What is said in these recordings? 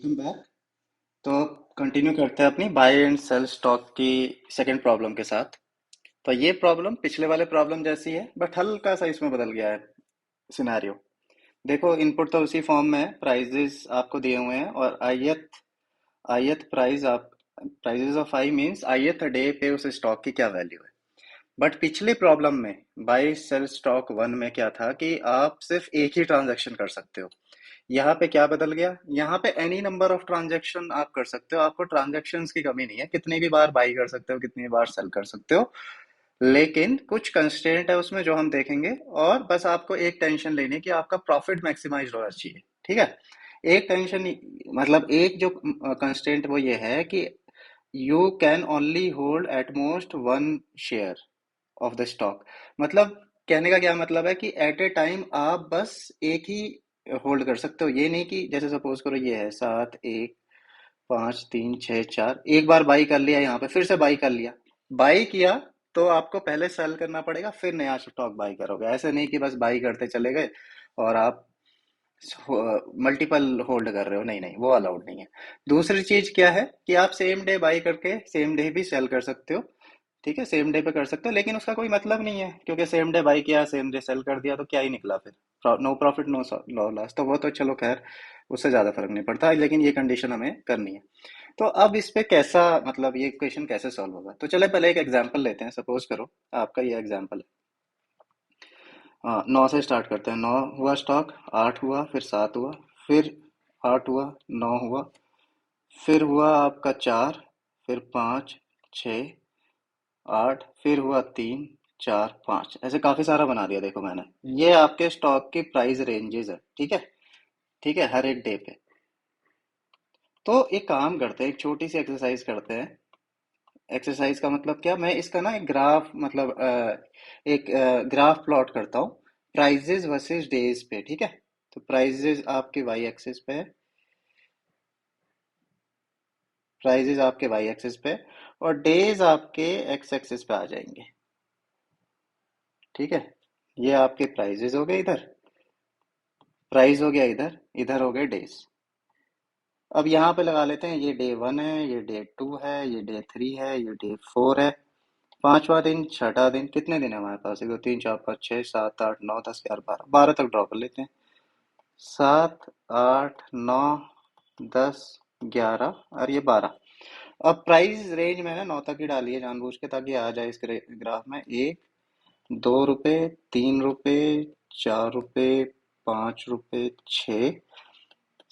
Welcome back. तो continue करते हैं अपनी बाय एंड सेल स्टॉक की सेकंड प्रॉब्लम के साथ। तो ये प्रॉब्लम पिछले वाले प्रॉब्लम जैसी है बट हल्का सा इसमें बदल गया है सिनेरियो। देखो इनपुट तो उसी फॉर्म में है, प्राइजेस आपको दिए हुए हैं और ith ith प्राइस आप prices of i means ith day पे उस स्टॉक की क्या वैल्यू है। बट पिछली प्रॉब्लम में बाय सेल स्टॉक वन में क्या था कि आप सिर्फ एक ही ट्रांजैक्शन कर सकते हो। यहाँ पे क्या बदल गया, यहाँ पे एनी नंबर ऑफ ट्रांजैक्शन आप कर सकते हो, आपको ट्रांजैक्शंस की कमी नहीं है, कितनी भी बार बाई कर सकते हो, कितनी बार सेल कर सकते हो। लेकिन कुछ कंस्ट्रेंट है उसमें जो हम देखेंगे। और बस आपको एक टेंशन लेनी है कि आपका प्रॉफिट मैक्सिमाइज होना चाहिए। ठीक है। एक टेंशन मतलब एक जो कंस्ट्रेंट वो ये है कि you can only hold at most one share of the stock. मतलब कहने का क्या मतलब है कि एट ए टाइम आप बस एक ही होल्ड कर सकते हो। ये नहीं कि जैसे सपोज करो ये है 7 1 5 3 6 4, एक बार बाई कर लिया, यहाँ पे फिर से बाई कर लिया। बाई किया तो आपको पहले सेल करना पड़ेगा, फिर नया स्टॉक बाई करोगे। ऐसे नहीं कि बस बाई करते चले गए और आप मल्टीपल होल्ड कर रहे हो। नहीं नहीं, वो अलाउड नहीं है। दूसरी चीज क्या है कि आप सेम डे बाई करके सेम डे भी सेल कर सकते हो। ठीक है, सेम डे पे कर सकते हो, लेकिन उसका कोई मतलब नहीं है क्योंकि सेम डे बाई किया सेम डे सेल कर दिया तो क्या ही निकला फिर। नो प्रॉफिट नो लॉस, तो वो तो चलो खैर, उससे ज्यादा फर्क नहीं पड़ता, लेकिन ये कंडीशन हमें करनी है। तो अब इस पे कैसा, मतलब ये इक्वेशन कैसे सॉल्व होगा, तो चले पहले एक एग्जांपल लेते हैं। सपोज करो आपका ये एग्जांपल है। हाँ, 9 से स्टार्ट करते हैं। 9 हुआ स्टॉक, 8 हुआ, फिर 7 हुआ, फिर 8 हुआ, 9 हुआ, फिर हुआ आपका 4, फिर 5, 6, 8, फिर हुआ 3, 4, 5, ऐसे काफी सारा बना दिया। देखो मैंने, ये आपके स्टॉक की प्राइस रेंजेस है। ठीक है। ठीक है, हर एक डे पे। तो एक काम करते हैं, एक छोटी सी एक्सरसाइज करते हैं। एक्सरसाइज का मतलब क्या, मैं इसका ना एक ग्राफ, मतलब एक ग्राफ प्लॉट करता हूँ प्राइजेस वर्सेस डेज पे। ठीक है। तो प्राइजेस आपके वाई एक्सिस पे है, प्राइजेस आपके वाई एक्सिस पे, और डेज आपके एक्स एक्सिस पे आ जाएंगे। ठीक है। ये आपके प्राइजेस हो गए इधर, प्राइस हो गया इधर, इधर हो गए डेज। अब यहाँ पे लगा लेते हैं, ये डे वन है, ये डे टू है, ये डे थ्री है, ये डे फोर है। पांचवा दिन, छठा दिन, कितने दिन है हमारे पास, एक दो तीन चार पाँच छः सात आठ नौ दस ग्यारह बारह, बारह तक ड्रॉ कर लेते हैं। 7 8 9 10 11 और ये 12। अब प्राइस रेंज मैंने 9 तक ही डाली है जानबूझ के, ताकि आ जाए इस ग्राफ में। 1 2 रुपए, 3 रुपए, 4 रुपए, 5 रुपए, 6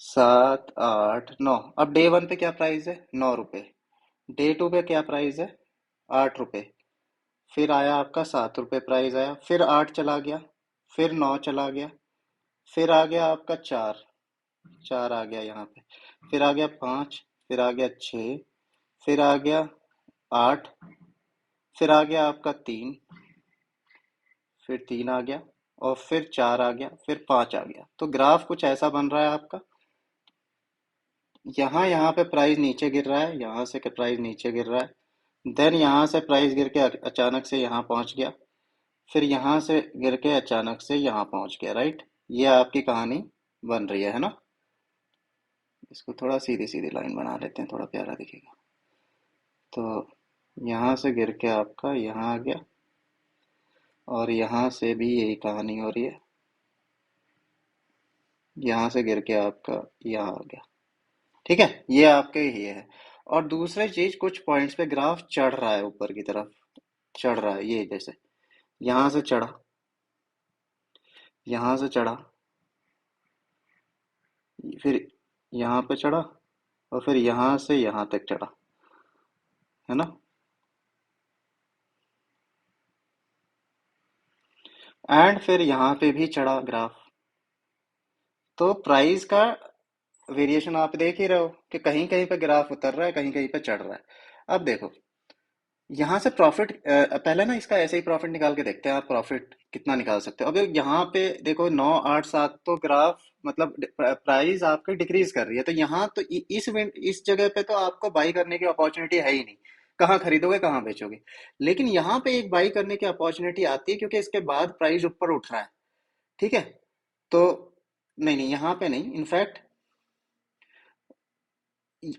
7 8 9। अब डे वन पे क्या प्राइस है, 9 रुपए। डे टू पे क्या प्राइस है, 8 रुपए। फिर आया आपका 7 रुपए प्राइस आया, फिर 8 चला गया, फिर 9 चला गया, फिर आ गया आपका 4, 4 आ गया यहाँ पे, फिर आ गया 5, फिर आ गया 6, फिर आ गया 8, फिर आ गया आपका 3, फिर 3 आ गया, और फिर 4 आ गया, फिर 5 आ गया। तो ग्राफ कुछ ऐसा बन रहा है आपका। यहाँ यहाँ पे प्राइस नीचे गिर रहा है, यहाँ से प्राइस नीचे गिर रहा है, देन यहाँ से प्राइस गिर के अचानक से यहाँ पहुंच गया, फिर यहाँ से गिर के अचानक से यहाँ पहुंच गया। राइट। ये आपकी कहानी बन रही है ना। इसको थोड़ा सीधी सीधी लाइन बना लेते हैं, थोड़ा प्यारा दिखेगा। तो यहाँ से गिर के आपका यहाँ आ गया, और यहाँ से भी यही कहानी हो रही है, यहाँ से गिर के आपका यहाँ आ गया। ठीक है, ये आपके ही है। और दूसरी चीज, कुछ पॉइंट्स पे ग्राफ चढ़ रहा है, ऊपर की तरफ चढ़ रहा है। ये जैसे यहाँ से चढ़ा, यहाँ से चढ़ा, फिर यहाँ पे चढ़ा, और फिर यहाँ से यहाँ तक चढ़ा, है ना। एंड फिर यहाँ पे भी चढ़ा ग्राफ। तो प्राइस का वेरिएशन आप देख ही रहे हो कि कहीं कहीं पे ग्राफ उतर रहा है, कहीं कहीं पे चढ़ रहा है। अब देखो, यहाँ से प्रॉफिट, पहले ना इसका ऐसे ही प्रॉफिट निकाल के देखते हैं, आप प्रॉफिट कितना निकाल सकते हो। अब यहाँ पे देखो 9 8 7, तो ग्राफ मतलब प्राइस आपकी डिक्रीज कर रही है। तो यहाँ तो इस जगह पे तो आपको बाई करने की अपॉर्चुनिटी है ही नहीं। कहाँ खरीदोगे, कहाँ बेचोगे। लेकिन यहाँ पे एक बाई करने की अपॉर्चुनिटी आती है क्योंकि इसके बाद प्राइस ऊपर उठ रहा है। ठीक है। तो नहीं नहीं, यहाँ पे नहीं, इनफैक्ट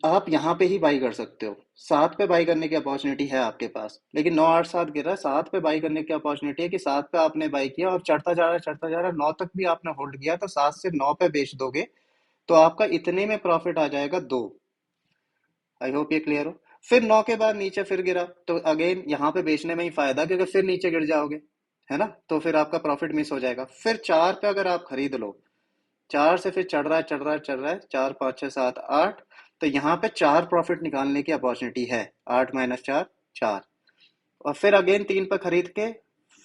आप यहाँ पे ही बाई कर सकते हो। 7 पे बाई करने की अपॉर्चुनिटी है आपके पास, लेकिन 9 8 7 गिर रहा है। 7 पे बाई करने की अपॉर्चुनिटी है कि 7 पे आपने बाई किया और चढ़ता जा रहा है, चढ़ता जा रहा है, 9 तक भी आपने होल्ड किया, तो 7 से 9 पे बेच दोगे तो आपका इतने में प्रॉफिट आ जाएगा 2। आई होप ये क्लियर हो। फिर 9 के बाद नीचे फिर गिरा, तो अगेन यहाँ पे बेचने में ही फायदा, क्योंकि फिर नीचे गिर जाओगे, है ना, तो फिर आपका प्रॉफिट मिस हो जाएगा। फिर 4 पे अगर आप खरीद लो, 4 से फिर चढ़ रहा है, चढ़ रहा है, चढ़ रहा है, 4 5 6 7 8, तो यहाँ पे 4 प्रॉफिट निकालने की अपॉर्चुनिटी है। 8 माइनस 4 4। और फिर अगेन 3 पे खरीद के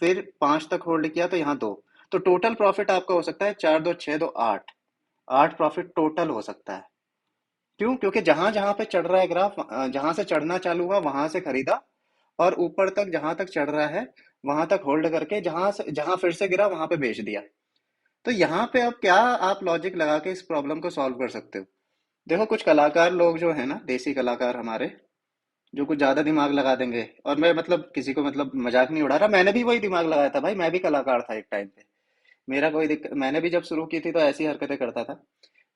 फिर 5 तक होल्ड किया, तो यहाँ 2। तो टोटल प्रॉफिट आपका हो सकता है 4 2 6 2 8। 8 प्रॉफिट टोटल हो सकता है। क्यों? क्योंकि जहां जहां पे चढ़ रहा है ग्राफ, जहां से चढ़ना चालू हुआ वहां से खरीदा, और ऊपर तक जहां तक चढ़ रहा है वहां तक होल्ड करके, जहां फिर से गिरा वहां पे बेच दिया। तो यहाँ पे अब क्या आप लॉजिक लगा के इस प्रॉब्लम को सॉल्व कर सकते हो? देखो, कुछ कलाकार लोग जो है ना, देसी कलाकार हमारे, जो कुछ ज्यादा दिमाग लगा देंगे, और मैं मतलब किसी को मतलब मजाक नहीं उड़ा रहा, मैंने भी वही दिमाग लगाया था भाई, मैं भी कलाकार था एक टाइम पे। मेरा कोई दिक्कत, मैंने भी जब शुरू की थी तो ऐसी हरकतें करता था।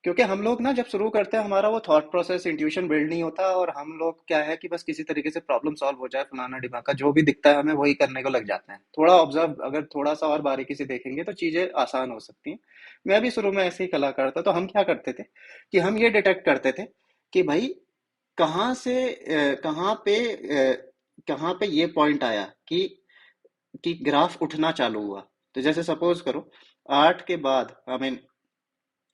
क्योंकि हम लोग ना जब शुरू करते हैं, हमारा वो थॉट प्रोसेस, इंट्यूशन बिल्ड नहीं होता, और हम लोग क्या है कि बस किसी तरीके से प्रॉब्लम सॉल्व हो जाए, फलाना दिमाग का जो भी दिखता है हमें वही करने को लग जाते हैं। थोड़ा ऑब्जर्व अगर थोड़ा सा और बारीकी से देखेंगे तो चीजें आसान हो सकती हैं। मैं भी शुरू में ऐसे ही कलाकार था, तो हम क्या करते थे कि हम ये डिटेक्ट करते थे कि भाई कहाँ से कहाँ पे ये पॉइंट आया कि ग्राफ उठना चालू हुआ। तो जैसे सपोज करो, 8 के बाद, आई मीन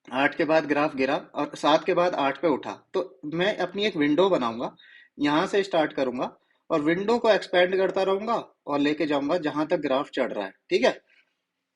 8 के बाद ग्राफ गिरा और 7 के बाद 8 पे उठा, तो मैं अपनी एक विंडो बनाऊंगा, यहां से स्टार्ट करूंगा और विंडो को एक्सपेंड करता रहूंगा और लेके जाऊंगा जहां तक ग्राफ चढ़ रहा है। ठीक है,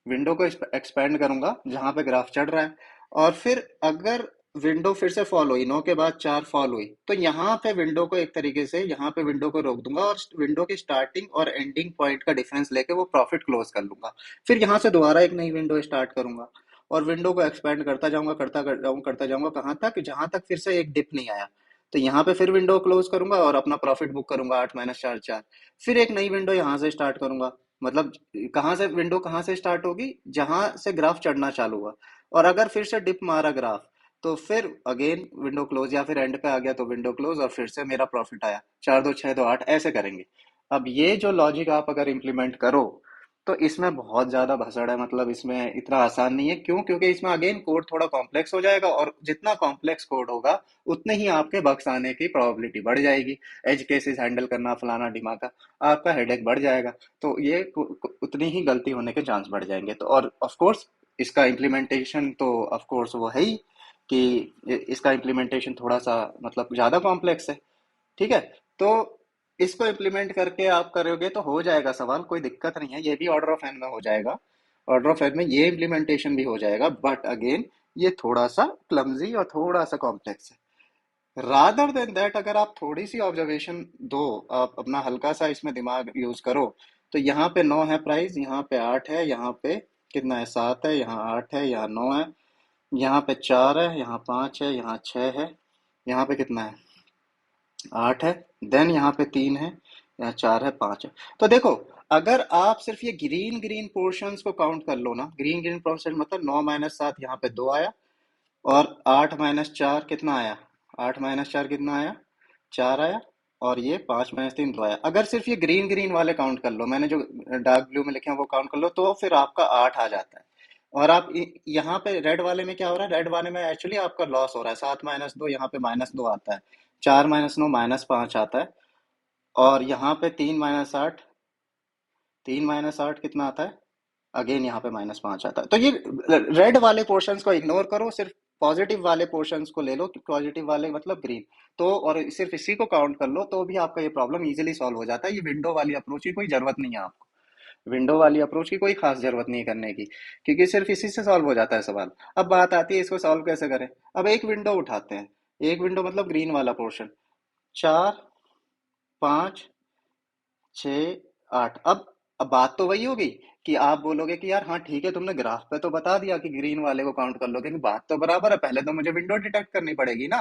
विंडो को एक्सपेंड करूंगा जहां पे ग्राफ चढ़ रहा है। और फिर अगर विंडो फिर से फॉल हुई, 9 के बाद 4 फॉल हुई, तो यहाँ पे विंडो को एक तरीके से, यहाँ पे विंडो को रोक दूंगा और विंडो की स्टार्टिंग और एंडिंग पॉइंट का डिफरेंस लेके वो प्रॉफिट क्लोज कर लूंगा। फिर यहाँ से दोबारा एक नई विंडो स्टार्ट करूंगा और विंडो को एक्सपेंड करता जाऊंगा, करता जाऊंगा, कहाँ तक, जहां तक फिर से एक डिप नहीं आया। तो यहाँ पे फिर विंडो क्लोज करूंगा और अपना प्रॉफिट बुक करूंगा 8 माइनस 4 4। फिर एक नई विंडो यहाँ से स्टार्ट करूंगा, मतलब कहाँ से विंडो, कहाँ से स्टार्ट होगी, जहां से ग्राफ चढ़ना चालू हुआ। और अगर फिर से डिप मारा ग्राफ, तो फिर अगेन विंडो क्लोज, या फिर एंड पे आ गया तो विंडो क्लोज, और फिर से मेरा प्रॉफिट आया। 4 2 6 2 8 ऐसे करेंगे। अब ये जो लॉजिक आप अगर इम्प्लीमेंट करो, तो इसमें बहुत ज्यादा भसड़ है, मतलब इसमें इतना आसान नहीं है। क्यों? क्योंकि इसमें अगेन कोड थोड़ा कॉम्प्लेक्स हो जाएगा, और जितना कॉम्प्लेक्स कोड होगा उतने ही आपके बग्स आने की प्रोबेबिलिटी बढ़ जाएगी। एज केसेस हैंडल करना, फलाना डिमाका, आपका हेडेक बढ़ जाएगा। तो ये उतनी ही गलती होने के चांस बढ़ जाएंगे। तो और ऑफ कोर्स इसका इम्प्लीमेंटेशन तो ऑफ कोर्स वो है ही, कि इसका इम्प्लीमेंटेशन थोड़ा सा मतलब ज्यादा कॉम्प्लेक्स है। ठीक है, तो इसको इम्प्लीमेंट करके आप करोगे तो हो जाएगा सवाल, कोई दिक्कत नहीं है, ये भी ऑर्डर ऑफ एन में हो जाएगा। ऑर्डर ऑफ एन में ये इम्प्लीमेंटेशन भी हो जाएगा, बट अगेन ये थोड़ा सा क्लमजी और थोड़ा सा कॉम्प्लेक्स है। रादर देन दैट, अगर आप थोड़ी सी ऑब्जर्वेशन दो, आप अपना हल्का सा इसमें दिमाग यूज करो, तो यहाँ पे 9 है प्राइस, यहाँ पे 8 है, यहाँ पे कितना है, 7 है, यहाँ 8 है, यहाँ 9 है, यहाँ पे 4 है, यहाँ 5 है, यहाँ 6 है, यहाँ पे कितना है, 8 है, देन यहाँ पे 3 है, यहाँ 4 है, 5 है। तो देखो, अगर आप सिर्फ ये ग्रीन ग्रीन पोर्शंस को काउंट कर लो ना, ग्रीन ग्रीन पोर्शन मतलब 9 माइनस 7 यहाँ पे 2 आया, और 8 माइनस 4 कितना आया, 8 माइनस 4 कितना आया, 4 आया, और ये 5 माइनस 3 2 आया। अगर सिर्फ ये ग्रीन ग्रीन वाले काउंट कर लो, मैंने जो डार्क ब्लू में लिखे हैं वो काउंट कर लो, तो फिर आपका 8 आ जाता है। और आप यहाँ पे रेड वाले में क्या हो रहा है, रेड वाले में एक्चुअली आपका लॉस हो रहा है। 7 माइनस 2, यहाँ पे माइनस 2 आता है, 4 माइनस 9 माइनस 5 आता है, और यहाँ पे 3 माइनस 8, 3 माइनस 8 कितना आता है, अगेन यहाँ पे -5 आता है। तो ये रेड वाले पोर्शंस को इग्नोर करो, सिर्फ पॉजिटिव वाले पोर्शंस को ले लो, पॉजिटिव वाले मतलब ग्रीन। तो और सिर्फ इसी को काउंट कर लो, तो भी आपका ये प्रॉब्लम इजीली सॉल्व हो जाता है। ये विंडो वाली अप्रोच की कोई जरूरत नहीं है आपको, विंडो वाली अप्रोच की कोई खास जरूरत नहीं है करने की, क्योंकि सिर्फ इसी से सॉल्व हो जाता है सवाल। अब बात आती है इसको सॉल्व कैसे करें। अब एक विंडो उठाते हैं, एक विंडो मतलब ग्रीन वाला पोर्शन, 4 5 6 8। अब बात तो वही होगी कि आप बोलोगे कि यार हाँ ठीक है, तुमने ग्राफ पे तो बता दिया कि ग्रीन वाले को काउंट कर लो, लेकिन बात तो बराबर है, पहले तो मुझे विंडो डिटेक्ट करनी पड़ेगी ना,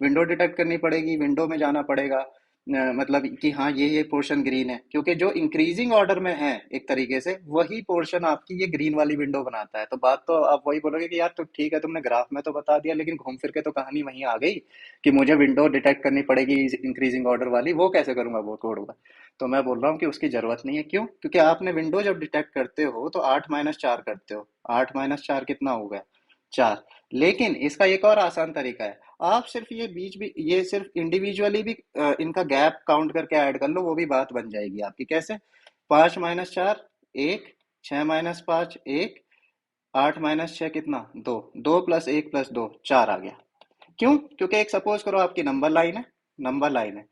विंडो डिटेक्ट करनी पड़ेगी, विंडो में जाना पड़ेगा, मतलब कि हाँ ये पोर्शन ग्रीन है, क्योंकि जो इंक्रीजिंग ऑर्डर में है एक तरीके से वही पोर्शन आपकी ये ग्रीन वाली विंडो बनाता है। तो बात तो आप वही बोलोगे कि यार तो ठीक है तुमने ग्राफ में तो बता दिया, लेकिन घूम फिर के तो कहानी वहीं आ गई कि मुझे विंडो डिटेक्ट करनी पड़ेगी इंक्रीजिंग ऑर्डर वाली, वो कैसे करूंगा वो कोड होगा। तो मैं बोल रहा हूँ कि उसकी जरूरत नहीं है। क्यों? क्योंकि आपने विंडो जब डिटेक्ट करते हो तो 8 - 4 करते हो। 8 - 4 कितना हो गया? 4। लेकिन इसका एक और आसान तरीका है। आप सिर्फ ये बीच भी ये सिर्फ इंडिविजुअली भी इनका गैप काउंट करके ऐड कर लो, वो भी बात बन जाएगी आपकी। कैसे? 5 - 4 1, 6 - 5 1, 8 - 6 कितना? 2। 2 + 1 + 2 4 आ गया। क्यों? क्योंकि एक सपोज करो आपकी नंबर लाइन है, नंबर लाइन है,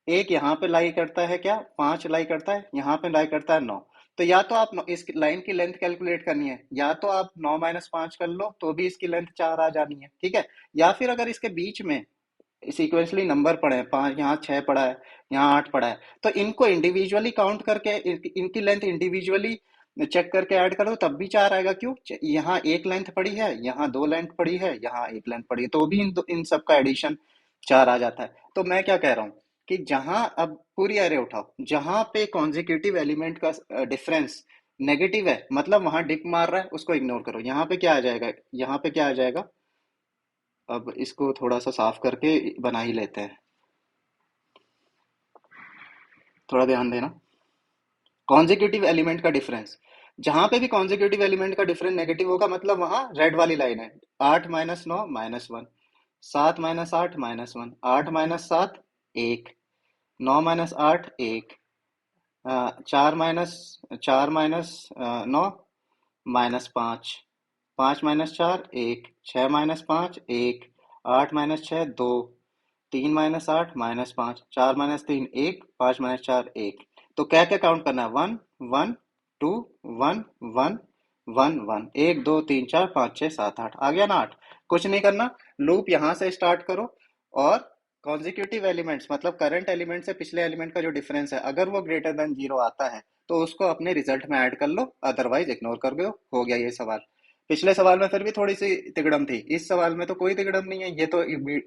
एक यहाँ पे लाई करता है क्या? 5 लाई करता है, यहाँ पे लाई करता है 9। तो या तो आप इस लाइन की लेंथ कैलकुलेट करनी है, या तो आप 9 - 5 कर लो तो भी इसकी लेंथ 4 आ जानी है, ठीक है। या फिर अगर इसके बीच में सीक्वेंसली नंबर पड़े हैं, 5 यहाँ 6 पड़ा है, यहाँ 8 पड़ा है, तो इनको इंडिविजुअली काउंट करके इनकी लेंथ इंडिविजुअली चेक करके ऐड कर दो तब भी 4 आएगा। क्यों? यहाँ एक लेंथ पड़ी है, यहाँ 2 लेंथ पड़ी है, यहाँ एक लेंथ पड़ी है, तो भी इन सब का एडिशन 4 आ जाता है। तो मैं क्या कह रहा हूँ कि जहां अब पूरी एरे उठाओ, जहां पे कॉन्जिक्यूटिव एलिमेंट का डिफरेंस नेगेटिव है, मतलब वहां डिप मार रहा है, उसको इग्नोर करो। यहाँ पे क्या आ जाएगा? यहाँ पे क्या आ जाएगा? अब इसको थोड़ा सा साफ करके बना ही लेते हैं, थोड़ा ध्यान देना। कॉन्जिक्यूटिव एलिमेंट का डिफरेंस, जहां पे भी कॉन्जिक्यूटिव एलिमेंट का डिफरेंस नेगेटिव होगा, मतलब वहां रेड वाली लाइन है। 8 - 9 -1, 7 - 8 -1, 8 - 7 1, 9 - 8 1, 4 - 9 -5, 5 - 4 1, 6 - 5 1, 8 - 6 2, 3 - 8 -5, 4 - 3 1, 5 - 4 1। तो क्या क्या काउंट करना है? 1 1 2 1 1 1 1, 1 2 3 4 5 6 7 8 आ गया ना? 8। कुछ नहीं करना, लूप यहाँ से स्टार्ट करो, और कॉन्जिक्यूटिव एलिमेंट्स मतलब करंट एलिमेंट से पिछले एलिमेंट का जो डिफरेंस है, अगर वो ग्रेटर देन 0 आता है तो उसको अपने रिजल्ट में ऐड कर लो, अदरवाइज इग्नोर कर दो। हो गया ये सवाल। पिछले सवाल में फिर भी थोड़ी सी तिकड़म थी, इस सवाल में तो कोई तिकड़म नहीं है। ये तो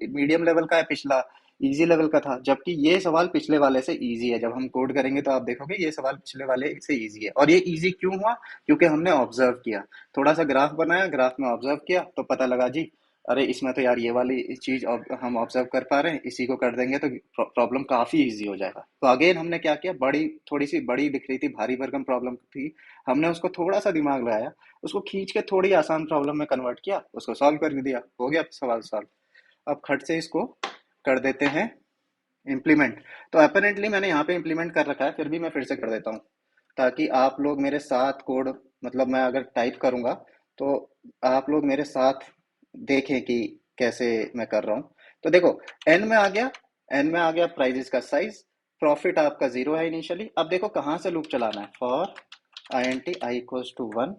मीडियम लेवल का है, पिछला इजी लेवल का था, जबकि ये सवाल पिछले वाले से इजी है। जब हम कोड करेंगे तो आप देखोगे ये सवाल पिछले वाले से इजी है। और ये इजी क्यों हुआ? क्योंकि हमने ऑब्जर्व किया, थोड़ा सा ग्राफ बनाया, ग्राफ में ऑब्जर्व किया तो पता लगा जी, अरे इसमें तो यार ये वाली चीज हम ऑब्जर्व कर पा रहे हैं, इसी को कर देंगे तो प्रॉब्लम काफी इजी हो जाएगा। तो अगेन हमने क्या किया, बड़ी थोड़ी सी बड़ी दिख रही थी, भारी भरकम प्रॉब्लम थी, हमने उसको थोड़ा सा दिमाग लगाया, उसको खींच के थोड़ी आसान प्रॉब्लम में कन्वर्ट किया, उसको सॉल्व कर दिया, हो गया सवाल सॉल्व। अब खट से इसको कर देते हैं इम्प्लीमेंट। तो अपेरेंटली मैंने यहाँ पे इम्प्लीमेंट कर रखा है, फिर भी मैं फिर से कर देता हूँ, ताकि आप लोग मेरे साथ कोड, मतलब मैं अगर टाइप करूँगा तो आप लोग मेरे साथ देखें कि कैसे मैं कर रहा हूँ। तो देखो, एन में आ गया, एन में आ गया प्राइजेस का साइज, प्रॉफिट आपका 0 है इनिशियली। अब देखो कहाँ से लूप चलाना है, for i n t i equals to 1,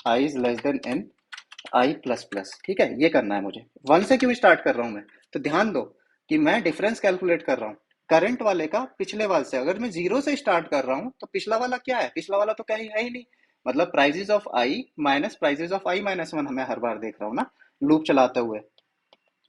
i is less than n, i plus plus, ठीक है, ये करना है मुझे। 1 से क्यों स्टार्ट कर रहा हूँ मैं? तो ध्यान दो कि मैं डिफरेंस कैलकुलेट कर रहा हूँ करंट वाले का पिछले वाले से। अगर मैं 0 से स्टार्ट कर रहा हूँ तो पिछला वाला क्या है? पिछला वाला तो क्या है ही नहीं। मतलब prices of i minus prices of i minus one, मैं हर बार देख रहा हूँ ना लूप चलाते हुए,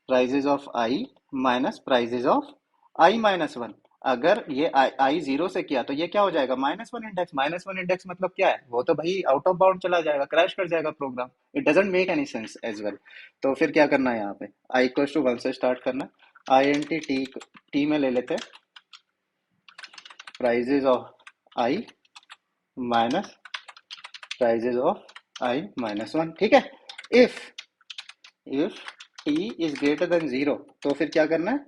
prices of i minus prices of i minus one. अगर ये आई 0 से किया तो ये क्या हो जाएगा? -1 इंडेक्स। -1 इंडेक्स मतलब क्या है? वो तो भाई आउट ऑफ बाउंड चला जाएगा, क्रैश कर जाएगा program. It doesn't make any sense as well. तो फिर क्या करना है यहाँ पे? आई इक्वल्स टू 1 से स्टार्ट करना, i n t t t में ले लेते हैं, prices of i minus prices of i minus one, ठीक है। If if t is greater than 0 तो फिर क्या करना है?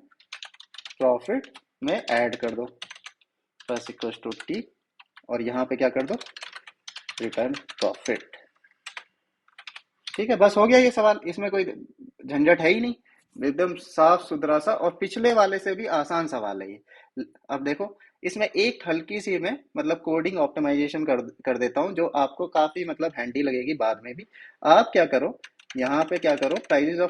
प्रॉफिट में ऐड कर दो, प्लस इक्वल्स टू टी, और यहाँ पे क्या कर दो? Return profit. ठीक है, बस हो गया ये सवाल, इसमें कोई झंझट है ही नहीं, एकदम साफ सुथरा सा, और पिछले वाले से भी आसान सवाल है ये। अब देखो, इसमें एक हल्की सी मैं मतलब कोडिंग ऑप्टिमाइजेशन कर देता हूँ, जो आपको काफी मतलब हैंडी लगेगी बाद में भी। आप क्या करो, यहाँ पे क्या करो, prices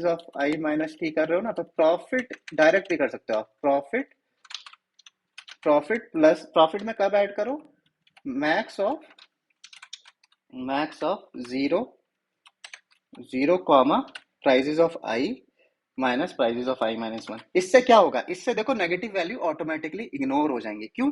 of i minus t कर रहे हो ना, तो प्रॉफिट डायरेक्ट भी कर सकते हो आप। प्रॉफिट प्लस प्रॉफिट में कब ऐड करो? Max of max of 0 0 comma prices of i minus prices of i minus one. इससे क्या होगा, इससे देखो नेगेटिव वैल्यू ऑटोमेटिकली इग्नोर हो जाएंगे। क्यों?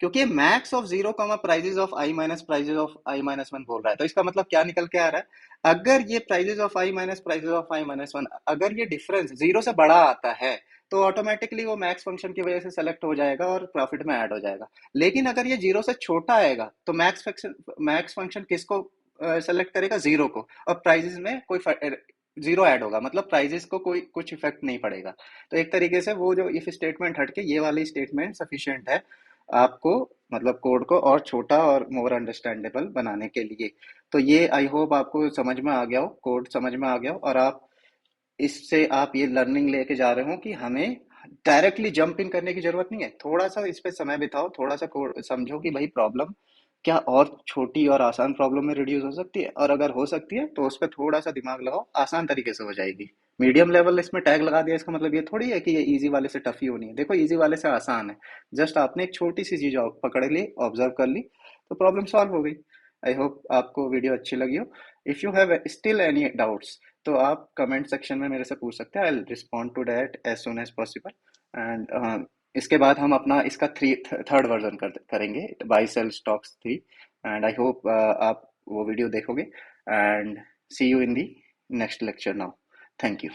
क्योंकि max of zero comma prices of i minus prices of i minus one बोल रहा है। तो इसका मतलब क्या निकल के आ रहा है, अगर ये prices of i minus prices of i minus one, अगर ये डिफरेंस जीरो से बड़ा आता है तो ऑटोमेटिकली वो मैक्स फंक्शन की वजह से सेलेक्ट हो जाएगा और प्रॉफिट में ऐड हो जाएगा। लेकिन अगर ये जीरो से छोटा आएगा तो मैक्स फंक्शन किसको सेलेक्ट करेगा, जीरो को, और प्राइजेस में कोई जीरो ऐड होगा, मतलब प्राइजेस को कोई कुछ इफेक्ट नहीं पड़ेगा। तो एक तरीके से वो जो इफ स्टेटमेंट हटके ये वाली स्टेटमेंट सफिशिएंट है आपको, मतलब कोड को और छोटा और मोर अंडरस्टैंडेबल बनाने के लिए। तो ये आई होप आपको समझ में आ गया हो, कोड समझ में आ गया हो, और आप इससे आप ये लर्निंग लेके जा रहे हो कि हमें डायरेक्टली जंप इन करने की जरूरत नहीं है। थोड़ा सा इस पे समय बिताओ, थोड़ा सा कोड समझो कि भाई प्रॉब्लम क्या और छोटी और आसान प्रॉब्लम में रिड्यूस हो सकती है, और अगर हो सकती है तो उस पर थोड़ा सा दिमाग लगाओ, आसान तरीके से हो जाएगी। मीडियम लेवल इसमें टैग लगा दिया, इसका मतलब ये थोड़ी है कि ये इजी वाले से टफ ही होनी है। देखो इजी वाले से आसान है, जस्ट आपने एक छोटी सी चीज पकड़ ली, ऑब्जर्व कर ली, तो प्रॉब्लम सॉल्व हो गई। आई होप आपको वीडियो अच्छी लगी हो। If you have still any doubts तो आप कमेंट सेक्शन में मेरे से पूछ सकते हैं, I will respond to that as soon as possible. And इसके बाद हम अपना इसका थर्ड वर्जन करेंगे, buy sell stocks three. And I hope आप वो वीडियो देखोगे, and see you in the next lecture now. Thank you.